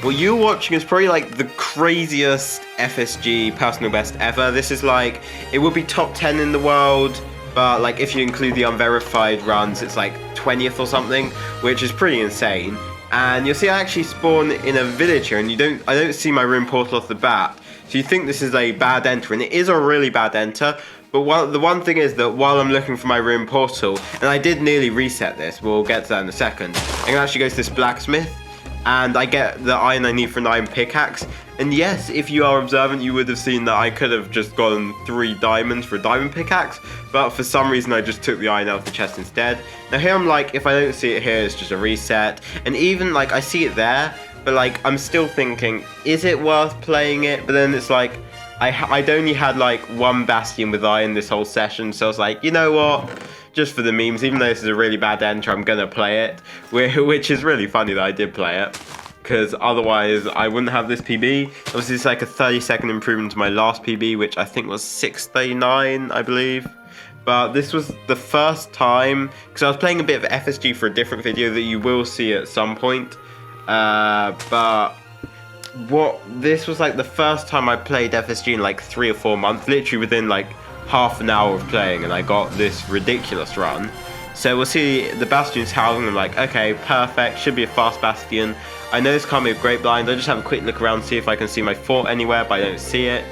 what you're watching is probably like the craziest FSG personal best ever. This is like, it would be top 10 in the world, but like if you include the unverified runs, it's like 20th or something, which is pretty insane. And you'll see I actually spawn in a village here, and I don't see my room portal off the bat. So you think this is a bad enter, and it is a really bad enter. But the one thing is that while I'm looking for my room portal, and I did nearly reset this, we'll get to that in a second, I can actually go to this blacksmith, and I get the iron I need for an iron pickaxe. And yes, if you are observant, you would have seen that I could have just gotten 3 diamonds for a diamond pickaxe, but for some reason I just took the iron out of the chest instead. Now here I'm like, if I don't see it here, it's just a reset. And even like, I see it there, but like, I'm still thinking, is it worth playing it? But then it's like, I'd only had like 1 bastion with iron this whole session, so I was like, you know what? Just for the memes, even though this is a really bad enter, I'm gonna play it, which is really funny that I did play it, because otherwise I wouldn't have this PB. Obviously it's like a 30-second improvement to my last PB, which I think was 639, I believe. But this was the first time, because I was playing a bit of FSG for a different video that you will see at some point, this was like the first time I played FSG in like 3 or 4 months, literally within like half an hour of playing, and I got this ridiculous run. So we'll see the bastion's howling. I'm like, okay, perfect, should be a fast bastion. I know this can't be a great blind. I just have a quick look around, see if I can see my fort anywhere, but I don't see it.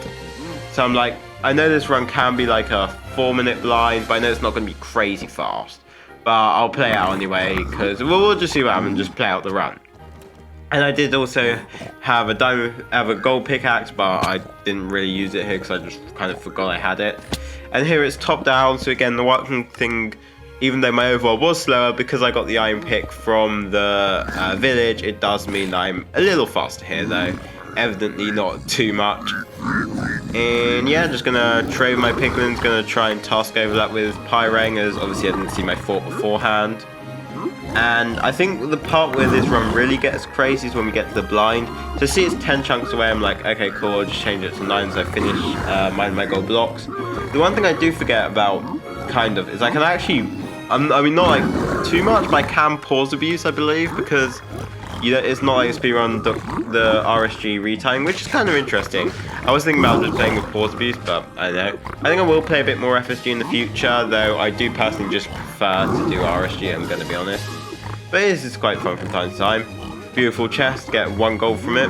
So I'm like, I know this run can be like a 4-minute blind, but I know it's not going to be crazy fast. But I'll play it out anyway, because we'll just see what happens, just play out the run. And I did also have a gold pickaxe, but I didn't really use it here because I just kind of forgot I had it. And here it's top down, so again, the one thing, even though my overall was slower, because I got the iron pick from the village, it does mean that I'm a little faster here though. Evidently not too much. And yeah, just gonna trade my piglins, gonna try and task overlap with Pyrang, as obviously I didn't see my fort beforehand. And I think the part where this run really gets crazy is when we get to the blind. So see it's 10 chunks away, I'm like, okay cool, I'll just change it to 9 so I finish mining my gold blocks. The one thing I do forget about, kind of, is I can actually, I mean not like too much, but I can pause abuse I believe, because you know, it's not like speedrun the RSG retime, which is kind of interesting. I was thinking about just playing with pause abuse, but I don't know. I think I will play a bit more FSG in the future, though I do personally just prefer to do RSG, I'm going to be honest. But it is quite fun from time to time. Beautiful chest, get 1 gold from it.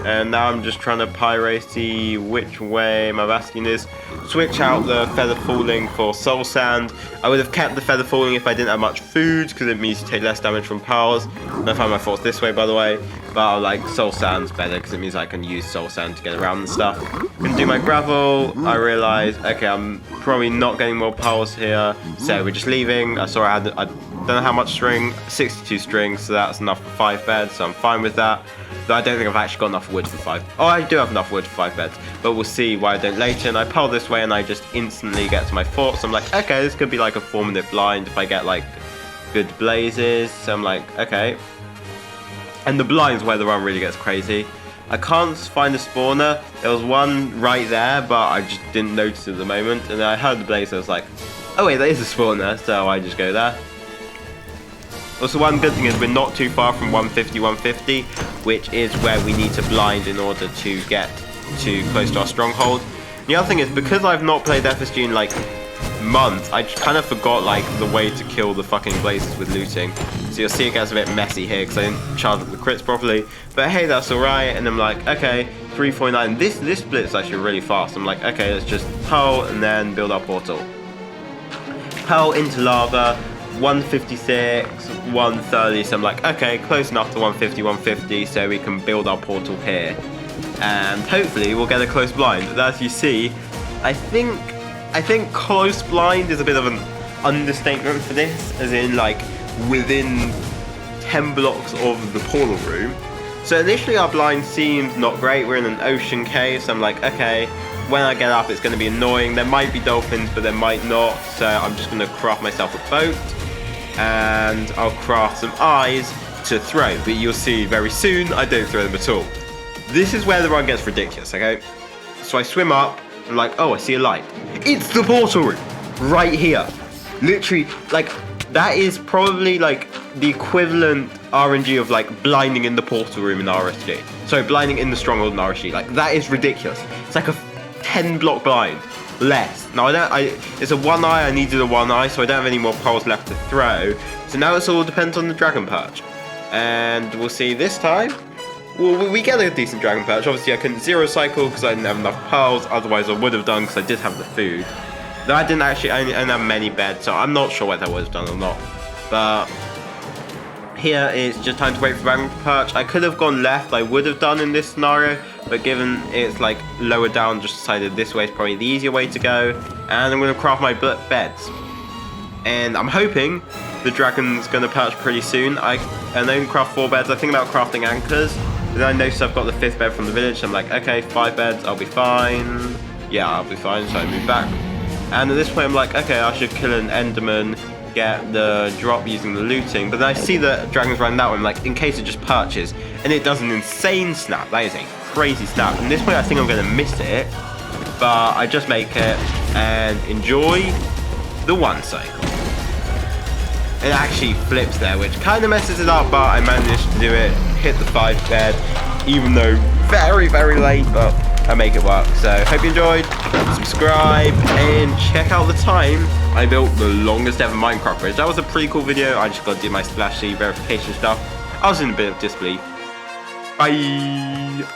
And now I'm just trying to pyrate, see which way my bastion is. Switch out the feather falling for soul sand. I would have kept the feather falling if I didn't have much food, because it means you take less damage from powers. And I find my forts this way, by the way. But I like soul sand's better, because it means I can use soul sand to get around and stuff. Gonna do my gravel. I realise, okay, I'm probably not getting more powers here, so we're just leaving. I saw I don't know how much string, 62 strings, so that's enough for 5 beds, so I'm fine with that. Though I don't think I've actually got enough wood for 5. Oh, I do have enough wood for 5 beds, but we'll see why I don't later. And I pull this way and I just instantly get to my fort, so I'm like, okay, this could be like a 4-minute blind if I get like good blazes. So I'm like, okay. And the blind's where the run really gets crazy. I can't find a spawner. There was one right there, but I just didn't notice it at the moment. And then I heard the blaze, so I was like, oh wait, there is a spawner, so I just go there. Also, one good thing is we're not too far from 150, which is where we need to blind in order to get too close to our stronghold. The other thing is, because I've not played FSG in like months, I just kind of forgot like the way to kill the fucking blazes with looting. So you'll see it gets a bit messy here because I didn't charge up the crits properly. But hey, that's alright. And I'm like, okay, 349. This split's actually really fast. I'm like, okay, let's just hull and then build our portal. Hull into lava. 156, 130, so I'm like, okay, close enough to 150, so we can build our portal here. And hopefully we'll get a close blind. As you see, I think close blind is a bit of an understatement for this, as in like within 10 blocks of the portal room. So initially our blind seems not great, we're in an ocean cave, so I'm like, okay, when I get up it's going to be annoying. There might be dolphins, but there might not, so I'm just going to craft myself a boat. And I'll craft some eyes to throw, but you'll see very soon I don't throw them at all. This is where the run gets ridiculous, okay? So I swim up, I'm like, oh, I see a light. It's the portal room, right here. Literally, like, that is probably like the equivalent RNG of like blinding in the portal room in RSG. Sorry, blinding in the stronghold in RSG. Like that is ridiculous. It's like a 10 block blind. Less. Now it's a 1 eye, I needed a 1 eye, so I don't have any more poles left to throw. So now it's all depends on the dragon perch. And we'll see this time. Well, we get a decent dragon perch. Obviously I couldn't zero cycle because I didn't have enough pearls, otherwise I would have done because I did have the food. Though I didn't actually, I didn't have many beds, so I'm not sure whether I would have done or not. But here it's just time to wait for dragon perch. I could have gone left, I would have done in this scenario, but given it's like lower down, just decided this way is probably the easier way to go. And I'm going to craft my beds. And I'm hoping the dragon's going to perch pretty soon. I only craft 4 beds. I think about crafting anchors. Then I noticed I've got the 5th bed from the village. So I'm like, okay, 5 beds, I'll be fine. Yeah, I'll be fine. So I move back. And at this point I'm like, okay, I should kill an enderman, get the drop using the looting. But then I see the dragon's running that way. I'm like, in case it just perches. And it does an insane snap. That is a crazy snap. And this point I think I'm going to miss it. But I just make it and enjoy the 1 cycle. It actually flips there, which kind of messes it up, but I managed to do it, hit the 5 bed, even though very, very late, but I make it work. So, hope you enjoyed, subscribe, and check out the time I built the longest ever Minecraft bridge. That was a pretty cool video. I just got to do my splashy verification stuff. I was in a bit of disbelief. Bye!